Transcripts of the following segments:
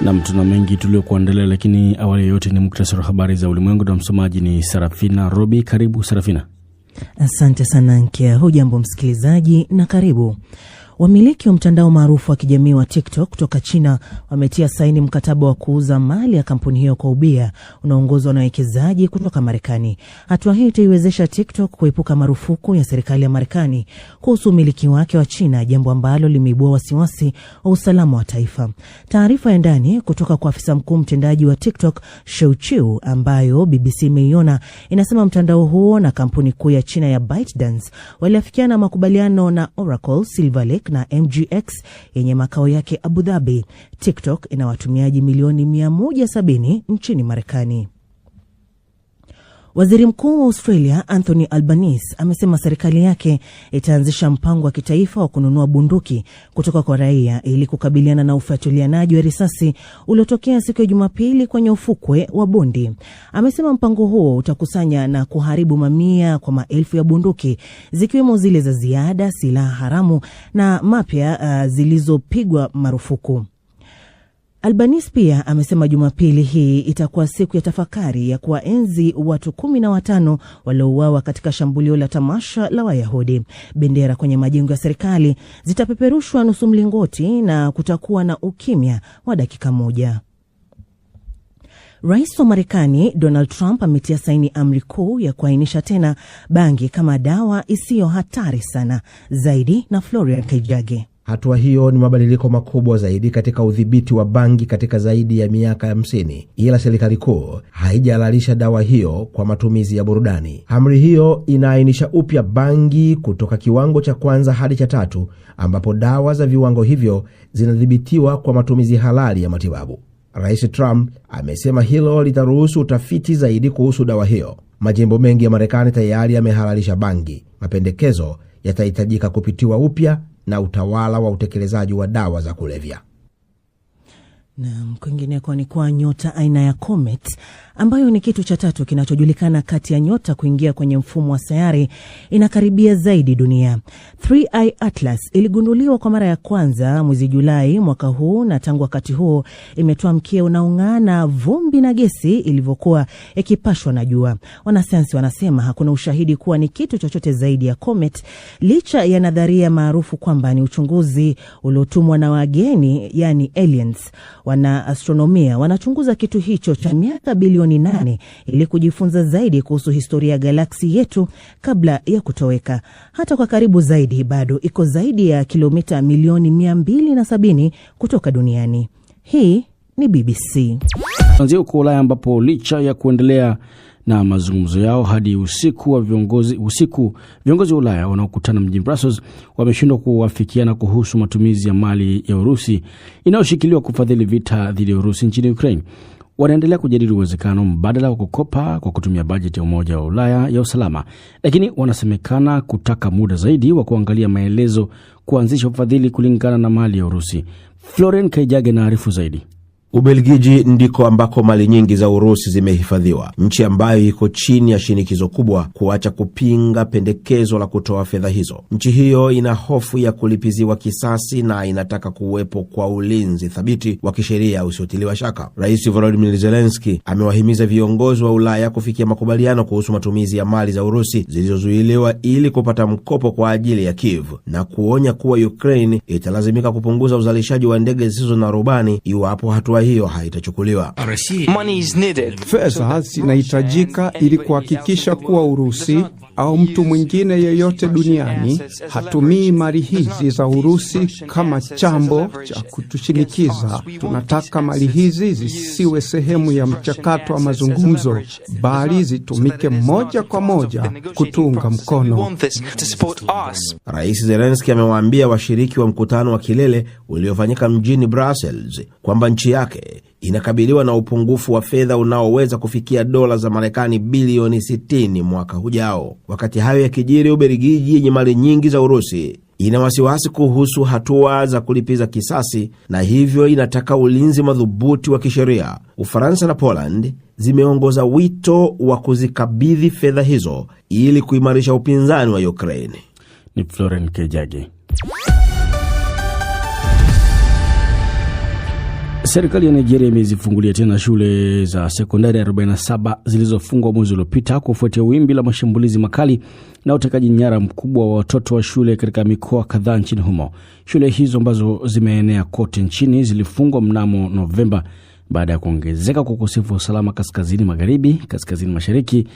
Na tuna mengi tuliokuandalia, lakini awali yote ni muktasari wa habari za ulimwengu na msomaji ni Sarafina Robi. Karibu Sarafina. Asante sana Nkia. Hujambo msikilizaji na karibu. Wamiliki wa mtandao maarufu wa kijamii wa TikTok kutoka China wametia saini mkataba wa kuuza mali ya kampuni hiyo kwa ubia unaoongozwa na wawekezaji kutoka Marekani. Hatua hii itaiwezesha TikTok kuepuka marufuku ya serikali ya Marekani kuhusu umiliki wake wa China, jambo ambalo limeibua wasiwasi wa usalama wa taifa. Taarifa ya ndani kutoka kwa afisa mkuu mtendaji wa TikTok, Shou Chew, ambayo BBC imeiona, inasema mtandao huo na kampuni kuu ya China ya ByteDance waliafikiana makubaliano na Oracle, Silver Lake na MGX yenye makao yake Abu Dhabi. TikTok ina watumiaji milioni 170 nchini Marekani. Waziri Mkuu wa Australia Anthony Albanese amesema serikali yake itaanzisha mpango wa kitaifa wa kununua bunduki kutoka kwa raia ili kukabiliana na ufuatilianaji wa risasi uliotokea siku ya Jumapili kwenye ufukwe wa Bondi. Amesema mpango huo utakusanya na kuharibu mamia kwa maelfu ya bunduki, zikiwemo zile za ziada, silaha haramu na mapya zilizopigwa marufuku. Albanese pia amesema Jumapili hii itakuwa siku ya tafakari ya kuwaenzi watu 15 waliouawa katika shambulio la tamasha la Wayahudi. Bendera kwenye majengo ya serikali zitapeperushwa nusu mlingoti na kutakuwa na ukimya wa dakika moja. Rais wa Marekani Donald Trump ametia saini amri kuu ya kuainisha tena bangi kama dawa isiyo hatari sana. Zaidi na Florian Kaijage. Hatua hiyo ni mabadiliko makubwa zaidi katika udhibiti wa bangi katika zaidi ya miaka 50, ila serikali kuu haijahalalisha dawa hiyo kwa matumizi ya burudani. Amri hiyo inaainisha upya bangi kutoka kiwango cha kwanza hadi cha 3, ambapo dawa za viwango hivyo zinadhibitiwa kwa matumizi halali ya matibabu. Rais Trump amesema hilo litaruhusu utafiti zaidi kuhusu dawa hiyo. Majimbo mengi ya Marekani tayari yamehalalisha bangi. Mapendekezo yatahitajika kupitiwa upya na utawala wa utekelezaji wa dawa za kulevya. Na kwingineko ni kwa nyota aina ya Comet, ambayo ni kitu cha 3 kinachojulikana kati ya nyota kuingia kwenye mfumo wa sayari, inakaribia zaidi dunia. 3i Atlas iligunduliwa kwa mara ya kwanza mwezi Julai mwaka huu, na tangu wakati huo imetoa mkia unaong'aa na vumbi na gesi ilivyokuwa ikipashwa na jua. Wanasayansi wanasema hakuna ushahidi kuwa ni kitu chochote zaidi ya Comet, licha ya nadharia maarufu kwamba ni uchunguzi uliotumwa na wageni, yani aliens. Wana astronomia wanachunguza kitu hicho cha miaka bilioni 8 ili kujifunza zaidi kuhusu historia ya galaksi yetu kabla ya kutoweka. Hata kwa karibu zaidi, bado iko zaidi ya kilomita milioni 270 kutoka duniani. Hii ni BBC. Tuanzie huko Ulaya, ambapo licha ya kuendelea na mazungumzo yao hadi usiku, viongozi wa Ulaya wanaokutana mjini Brussels wameshindwa kuwafikiana kuhusu matumizi ya mali ya Urusi inayoshikiliwa kufadhili vita dhidi ya Urusi nchini Ukraine. Wanaendelea kujadili uwezekano mbadala wa kukopa kwa kutumia bajeti ya Umoja wa Ulaya ya usalama, lakini wanasemekana kutaka muda zaidi wa kuangalia maelezo kuanzisha ufadhili kulingana na mali ya Urusi. Florian Kaijage na arifu zaidi. Ubelgiji ndiko ambako mali nyingi za Urusi zimehifadhiwa, nchi ambayo iko chini ya shinikizo kubwa kuacha kupinga pendekezo la kutoa fedha hizo. Nchi hiyo ina hofu ya kulipiziwa kisasi na inataka kuwepo kwa ulinzi thabiti wa kisheria usiotiliwa shaka. Rais Volodymyr Zelensky amewahimiza viongozi wa Ulaya kufikia makubaliano kuhusu matumizi ya mali za Urusi zilizozuiliwa ili kupata mkopo kwa ajili ya Kiev, na kuonya kuwa Ukraine italazimika kupunguza uzalishaji wa ndege zisizo na rubani iwapo hatua hiyo haitachukuliwa. Fedha zinahitajika ili kuhakikisha kuwa Urusi au mtu mwingine yeyote duniani hatumii mali hizi za Urusi kama chambo cha kutushinikiza. Tunataka mali hizi zisiwe sehemu ya mchakato wa mazungumzo, bali zitumike moja kwa moja kutunga mkono. Rais Zelensky amewaambia washiriki wa mkutano wa kilele uliofanyika mjini Brussels kwamba nchi yake inakabiliwa na upungufu wa fedha unaoweza kufikia dola za Marekani bilioni 60 mwaka ujao. Wakati hayo yakijiri, Ubelgiji yenye mali nyingi za Urusi ina wasiwasi kuhusu hatua za kulipiza kisasi, na hivyo inataka ulinzi madhubuti wa kisheria. Ufaransa na Poland zimeongoza wito wa kuzikabidhi fedha hizo ili kuimarisha upinzani wa Ukraine. Ni Florian Kaijage. Serikali ya Nigeria imezifungulia tena shule za sekondari 47 zilizofungwa mwezi uliopita kufuatia wimbi la mashambulizi makali na utekaji nyara mkubwa wa watoto wa shule katika mikoa kadhaa nchini humo. Shule hizo ambazo zimeenea kote nchini zilifungwa mnamo Novemba baada ya kuongezeka kwa ukosefu wa usalama kaskazini magharibi, kaskazini mashariki,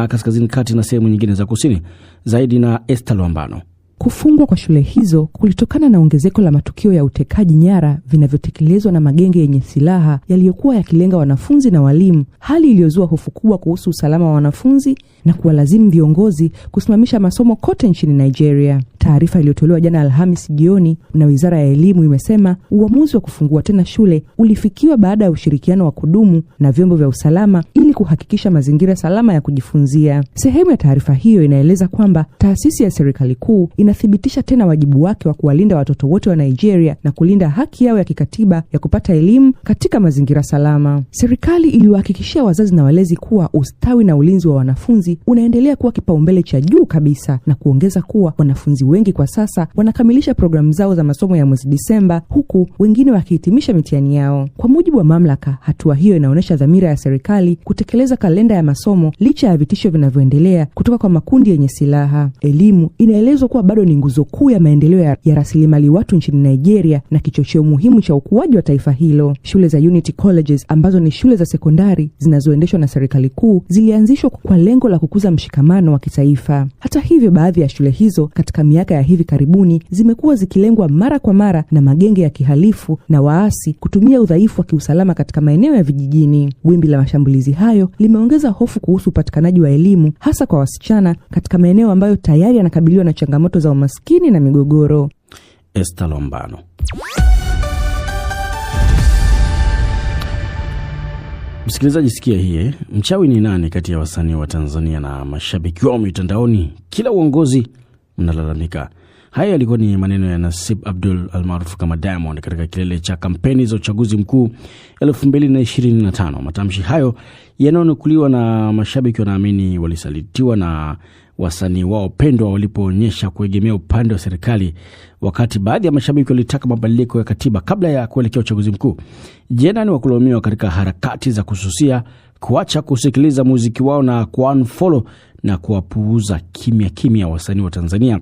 kaskazini kati na sehemu nyingine za kusini. Zaidi na Esther Lwambano. Kufungwa kwa shule hizo kulitokana na ongezeko la matukio ya utekaji nyara vinavyotekelezwa na magenge yenye silaha yaliyokuwa yakilenga wanafunzi na walimu, hali iliyozua hofu kubwa kuhusu usalama wa wanafunzi na kuwalazimu viongozi kusimamisha masomo kote nchini Nigeria. Taarifa iliyotolewa jana Alhamisi jioni na Wizara ya Elimu imesema uamuzi wa kufungua tena shule ulifikiwa baada ya ushirikiano wa kudumu na vyombo vya usalama ili kuhakikisha mazingira salama ya kujifunzia. Sehemu ya taarifa hiyo inaeleza kwamba taasisi ya serikali kuu inathibitisha tena wajibu wake wa kuwalinda watoto wote wa Nigeria na kulinda haki yao ya kikatiba ya kupata elimu katika mazingira salama. Serikali iliwahakikishia wazazi na walezi kuwa ustawi na ulinzi wa wanafunzi unaendelea kuwa kipaumbele cha juu kabisa, na kuongeza kuwa wanafunzi wengi kwa sasa wanakamilisha programu zao za masomo ya mwezi Disemba, huku wengine wakihitimisha mitihani yao. Kwa mujibu wa mamlaka, hatua hiyo inaonyesha dhamira ya serikali kutekeleza kalenda ya masomo licha ya vitisho vinavyoendelea kutoka kwa makundi yenye silaha. Elimu inaelezwa kuwa bado ni nguzo kuu ya maendeleo ya rasilimali watu nchini Nigeria na kichocheo muhimu cha ukuaji wa taifa hilo. Shule za Unity Colleges ambazo ni shule za sekondari zinazoendeshwa na serikali kuu zilianzishwa kwa lengo la kukuza mshikamano wa kitaifa. Hata hivyo, baadhi ya shule hizo katika miaka ya hivi karibuni zimekuwa zikilengwa mara kwa mara na magenge ya kihalifu na waasi kutumia udhaifu wa kiusalama katika maeneo ya vijijini. Wimbi la mashambulizi hayo limeongeza hofu kuhusu upatikanaji wa elimu hasa kwa wasichana katika maeneo ambayo tayari yanakabiliwa na changamoto za umaskini na migogoro. Esther Lwambano. Msikilizaji, sikia hii. Mchawi ni nani kati ya wasanii wa Tanzania na mashabiki wao mitandaoni? Kila uongozi mnalalamika. Haya yalikuwa ni maneno ya Nasib Abdul almaarufu kama Diamond katika kilele cha kampeni za uchaguzi mkuu 2025. Matamshi hayo yanayonukuliwa na mashabiki wanaamini walisalitiwa na wasanii wao pendwa walipoonyesha kuegemea upande wa serikali, wakati baadhi ya mashabiki walitaka mabadiliko ya katiba kabla ya kuelekea uchaguzi mkuu. Jena ni wakulaumiwa katika harakati za kususia, kuacha kusikiliza muziki wao na kuunfollow na kuwapuuza kimya wasanii wa Tanzania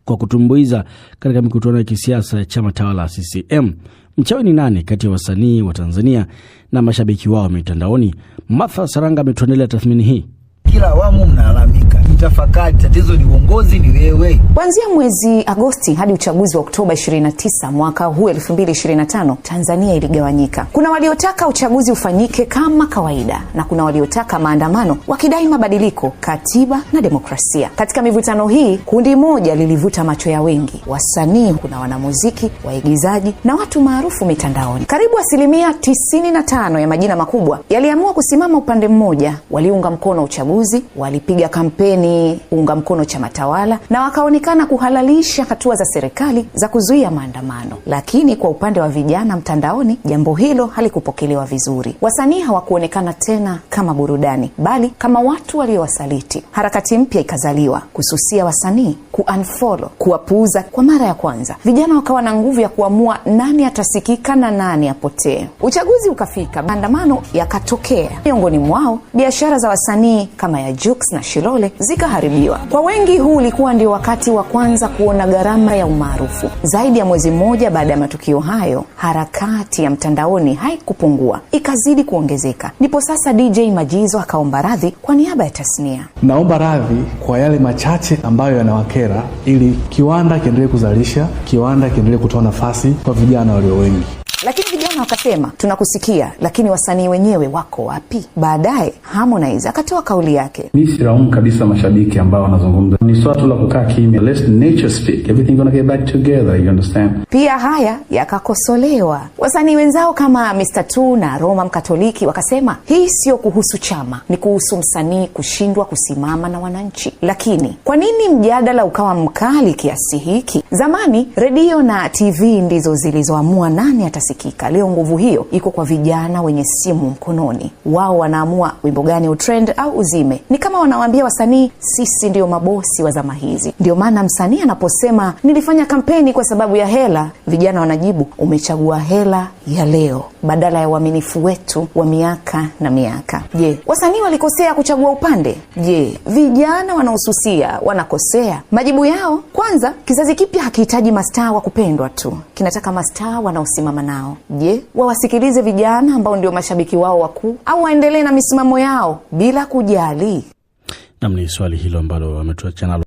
kwa kutumbuiza katika mikutano ya kisiasa ya chama tawala CCM. Mchawi ni nani kati ya wasanii wa Tanzania na mashabiki wao mitandaoni? Martha Saranga ametuandalia tathmini hii. Kila awamu mnalalamika, mtafakari tatizo ni uongozi, ni wewe. Kuanzia mwezi Agosti hadi uchaguzi wa Oktoba 29 mwaka huu 2025, Tanzania iligawanyika. Kuna waliotaka uchaguzi ufanyike kama kawaida na kuna waliotaka maandamano wakidai mabadiliko, katiba na demokrasia. Katika mivutano hii, kundi moja lilivuta macho ya wengi: wasanii, kuna wanamuziki, waigizaji na watu maarufu mitandaoni. Karibu 95% ya majina makubwa yaliamua kusimama upande mmoja. Waliunga mkono uchaguzi, walipiga kampeni kuunga mkono chama tawala na wakaonekana kuhalalisha hatua za serikali za kuzuia maandamano. Lakini kwa upande wa vijana mtandaoni, jambo hilo halikupokelewa vizuri. Wasanii hawakuonekana tena kama burudani, bali kama watu waliowasaliti. Harakati mpya ikazaliwa: kususia wasanii, kuunfollow, kuwapuuza. Kwa mara ya kwanza, vijana wakawa na nguvu ya kuamua nani atasikika na nani apotee. Uchaguzi ukafika, maandamano yakatokea. Miongoni mwao, biashara za wasanii kama ya Jux na Shilole zikaharibiwa. Kwa wengi, huu ulikuwa ndio wakati wa kwanza kuona gharama ya umaarufu. Zaidi ya mwezi mmoja baada ya matukio hayo, harakati ya mtandaoni haikupungua, ikazidi kuongezeka. Ndipo sasa DJ Majizo akaomba radhi kwa niaba ya tasnia. Naomba radhi kwa yale machache ambayo yanawakera, ili kiwanda kiendelee kuzalisha, kiwanda kiendelee kutoa nafasi kwa vijana walio wengi. Lakini vijana wakasema, tunakusikia, lakini wasanii wenyewe wako wapi? Baadaye Harmonize akatoa kauli yake. Mimi silaumu kabisa mashabiki ambao wanazungumza. Ni swala tu la kukaa kimya. Let nature speak. Everything gonna get back together, you understand? Pia haya yakakosolewa. Wasanii wenzao kama Mr. Tu na Roma Mkatoliki wakasema, hii sio kuhusu chama, ni kuhusu msanii kushindwa kusimama na wananchi. Lakini kwa nini mjadala ukawa mkali kiasi hiki? Zamani redio na TV ndizo zilizoamua nani atasikika. Leo nguvu hiyo iko kwa vijana wenye simu mkononi. Wao wanaamua wimbo gani utrend au uzime. Ni kama wanawaambia wasanii, sisi ndio mabosi wa zama hizi. Ndio maana msanii anaposema nilifanya kampeni kwa sababu ya hela, vijana wanajibu, umechagua hela ya leo. badala ya uaminifu wetu wa miaka na miaka? Je, wasanii walikosea kuchagua upande? Je, vijana wanaosusia wanakosea? Majibu yao, kwanza, kizazi kipya hakihitaji mastaa wa kupendwa tu, kinataka mastaa wanaosimama nao. Je, wawasikilize vijana ambao ndio mashabiki wao wakuu, au waendelee na misimamo yao bila kujali? Namni swali hilo ambalo ametuacha nalo